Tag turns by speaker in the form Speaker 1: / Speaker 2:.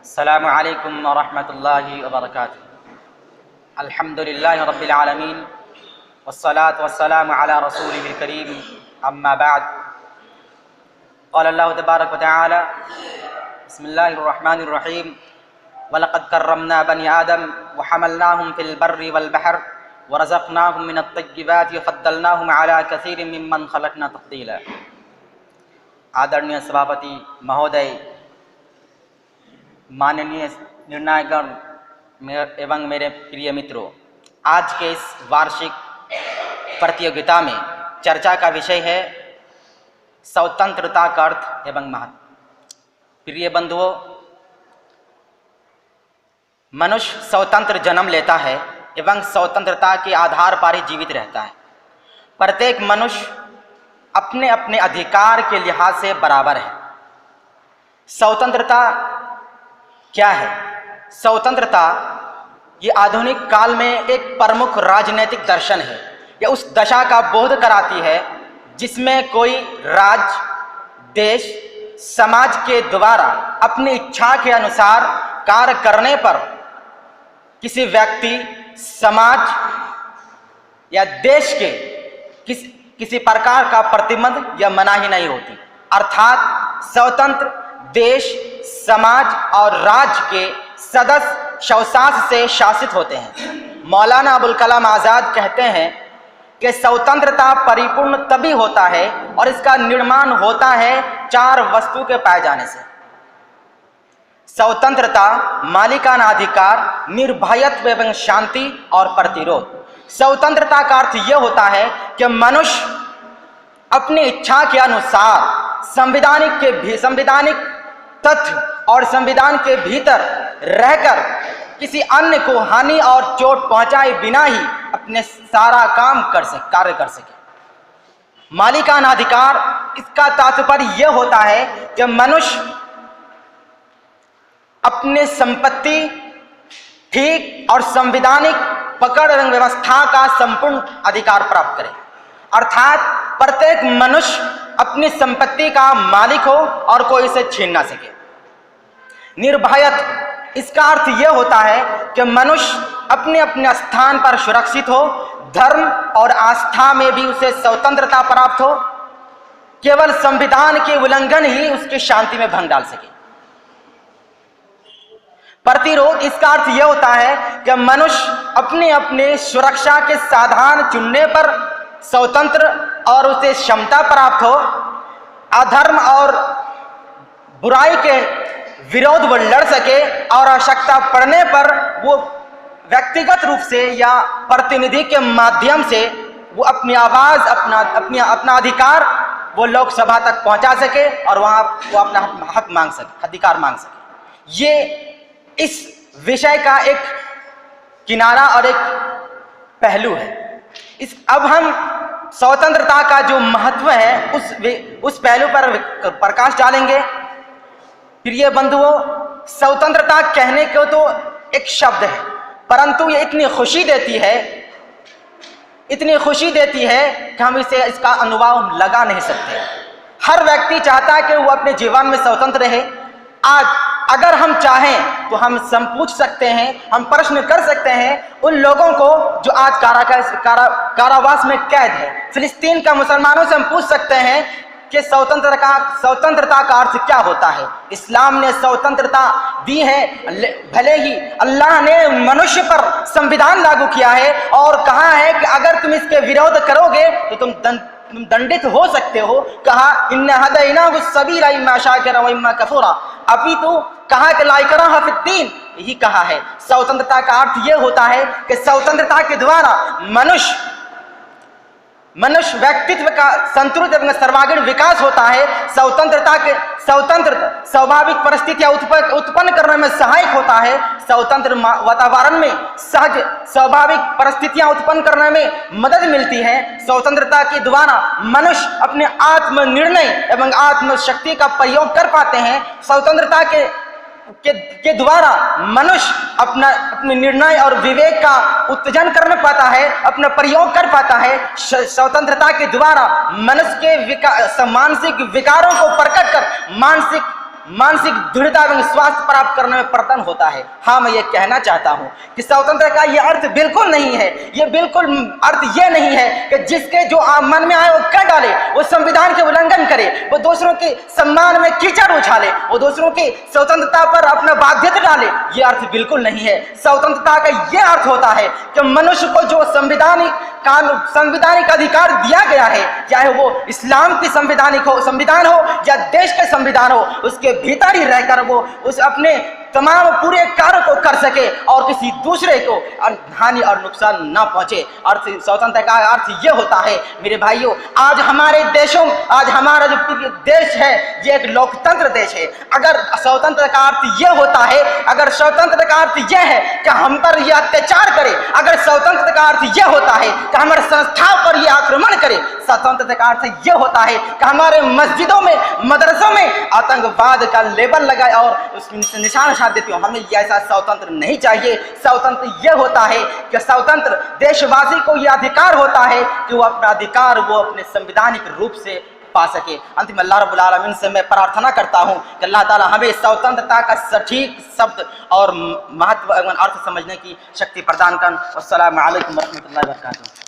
Speaker 1: अस्सलामु अलैकुम व रहमतुल्लाहि व बरकातुहू। अल्हम्दुलिल्लाहि रब्बिल आलमीन वस्सलातु वस्सलामु अला रसूलिहिल करीम, अम्मा बाद। क़ाल अल्लाहु तबारक व तआला बिस्मिल्लाहिर रहमानिर रहीम वलक़द कर्रमना बनी आदम व हमलनाहुम फिल बर्रि वल बहर व रज़क़नाहुम मिनत तय्यिबाति व फ़द्दलनाहुम अला कसीरिम मिम्मन ख़लक़ना तफ़दीला। आदरणीय सभापति महोदय, माननीय निर्णायकगण एवं मेरे प्रिय मित्रों, आज के इस वार्षिक प्रतियोगिता में चर्चा का विषय है स्वतंत्रता का अर्थ एवं महत्व। प्रिय बंधुओं, मनुष्य स्वतंत्र जन्म लेता है एवं स्वतंत्रता के आधार पर ही जीवित रहता है। प्रत्येक मनुष्य अपने अपने अधिकार के लिहाज से बराबर है। स्वतंत्रता क्या है? स्वतंत्रता ये आधुनिक काल में एक प्रमुख राजनीतिक दर्शन है। यह उस दशा का बोध कराती है जिसमें कोई राज्य, देश, समाज के द्वारा अपनी इच्छा के अनुसार कार्य करने पर किसी व्यक्ति, समाज या देश के किसी प्रकार का प्रतिबंध या मनाही नहीं होती। अर्थात स्वतंत्र देश, समाज और राज्य के सदस्य स्वशासन से शासित होते हैं। मौलाना अबुल कलाम आज़ाद कहते हैं कि स्वतंत्रता परिपूर्ण तभी होता है और इसका निर्माण होता है चार वस्तु के पाए जाने से: स्वतंत्रता, मालिकाना अधिकार, निर्भयत्व एवं शांति और प्रतिरोध। स्वतंत्रता का अर्थ यह होता है कि मनुष्य अपनी इच्छा के अनुसार संवैधानिक तथ्य और संविधान के भीतर रहकर किसी अन्य को हानि और चोट पहुंचाए बिना ही अपने सारा कार्य कर सके। मालिकाना अधिकार, इसका तात्पर्य यह होता है कि मनुष्य अपने संपत्ति ठीक और संवैधानिक पकड़ एवं व्यवस्था का संपूर्ण अधिकार प्राप्त करे। अर्थात प्रत्येक मनुष्य अपनी संपत्ति का मालिक हो और कोई इसे छीन ना सके। निर्भयत्व, इसका अर्थ यह होता है कि मनुष्य अपने अपने स्थान पर सुरक्षित हो, धर्म और आस्था में भी उसे स्वतंत्रता प्राप्त हो, केवल संविधान के उल्लंघन ही उसकी शांति में भंग डाल सके। प्रतिरोध, इसका अर्थ यह होता है कि मनुष्य अपने अपने सुरक्षा के साधन चुनने पर स्वतंत्र और उसे क्षमता प्राप्त हो, अधर्म और बुराई के विरोध वो लड़ सके और आवश्यकता पड़ने पर वो व्यक्तिगत रूप से या प्रतिनिधि के माध्यम से वो अपनी आवाज, अपना अधिकार वो लोकसभा तक पहुंचा सके और वहां वो अपना हक मांग सके, अधिकार मांग सके। ये इस विषय का एक किनारा और एक पहलू है। अब हम स्वतंत्रता का जो महत्व है उस पहलू पर प्रकाश डालेंगे। प्रिय बंधुओं, स्वतंत्रता कहने को तो एक शब्द है, परंतु ये इतनी खुशी देती है कि हम इसका अनुभव लगा नहीं सकते। हर व्यक्ति चाहता है कि वो अपने जीवन में स्वतंत्र रहे। आज अगर हम चाहें तो हम पूछ सकते हैं, हम प्रश्न कर सकते हैं उन लोगों को जो आज कारावास में कैद है। फिलिस्तीन का मुसलमानों से हम पूछ सकते हैं कि स्वतंत्रता का अर्थ क्या होता है। इस्लाम ने स्वतंत्रता दी है, भले ही अल्लाह ने मनुष्य पर संविधान लागू किया है और कहा है कि अगर तुम इसके विरोध करोगे तो तुम दंडित हो सकते हो। कहा इन्ना हदैनाहु सबीला इम्मा शाकिरा व इम्मा कफूरा। अभी तो कहा कि ला इक्राहा फिद्दीन, यही कहा है। स्वतंत्रता का अर्थ यह होता है कि स्वतंत्रता के द्वारा मनुष्य व्यक्तित्व का संतुलित एवं सर्वांगीण विकास होता है। स्वतंत्र स्वाभाविक परिस्थितियां उत्पन्न करने में सहायक होता है। स्वतंत्र वातावरण में सहज स्वाभाविक परिस्थितियां उत्पन्न करने में मदद मिलती है। स्वतंत्रता के द्वारा मनुष्य अपने आत्म निर्णय एवं आत्म शक्ति का प्रयोग कर पाते हैं। स्वतंत्रता के द्वारा मनुष्य अपने निर्णय और विवेक का उत्तेजन कर पाता है, अपना प्रयोग कर पाता है। स्वतंत्रता के द्वारा मनुष्य के मानसिक विकारों को प्रकट कर मानसिक दृढ़ता एवं स्वास्थ्य प्राप्त करने में प्रयत्न होता है। हाँ, मैं ये कहना चाहता हूँ कि स्वतंत्र का ये अर्थ बिल्कुल नहीं है, ये बिल्कुल अर्थ ये नहीं है कि जिसके जो मन में आए वो कर डाले, वो संविधान के उल्लंघन करे, वो दूसरों के सम्मान में कीचड़ उछाले, वो दूसरों की स्वतंत्रता पर अपना बाध्यता डाले। ये अर्थ बिल्कुल नहीं है। स्वतंत्रता का ये अर्थ होता है कि मनुष्य को जो संवैधानिक अधिकार दिया गया है, चाहे वो इस्लाम की संविधान हो या देश के संविधान हो, उसके भीतर ही रहकर वो उस अपने तमाम पूरे कार्य को कर सके और किसी दूसरे को हानि और नुकसान ना पहुंचे। अर्थ स्वतंत्रता का अर्थ ये होता है मेरे भाइयों, आज हमारे देशों, आज हमारा जो देश है ये एक लोकतंत्र देश है। अगर स्वतंत्र का अर्थ ये होता है, अगर स्वतंत्र का अर्थ ये है कि हम पर ये अत्याचार करे, अगर स्वतंत्र का अर्थ ये होता है कि हमारे संस्थाओं पर ये आक्रमण करे, स्वतंत्रता का अर्थ ये होता है कि हमारे मस्जिदों में, मदरसों में आतंकवाद का लेबल लगाए और उसके निशान साध देती हूँ, हमें ऐसा स्वतंत्र नहीं चाहिए। स्वतंत्र यह होता है कि स्वतंत्र देशवासी को यह अधिकार होता है कि वो अपना अधिकार वो अपने संवैधानिक रूप से पा सके। अंतिम अल्लाह रब्बुल आलमीन से मैं प्रार्थना करता हूँ कि अल्लाह ताला हमें स्वतंत्रता का सटीक शब्द और महत्व एवं अर्थ समझने की शक्ति प्रदान कर। अस्सलामु अलैकुम व रहमतुल्लाहि व बरकातुहू।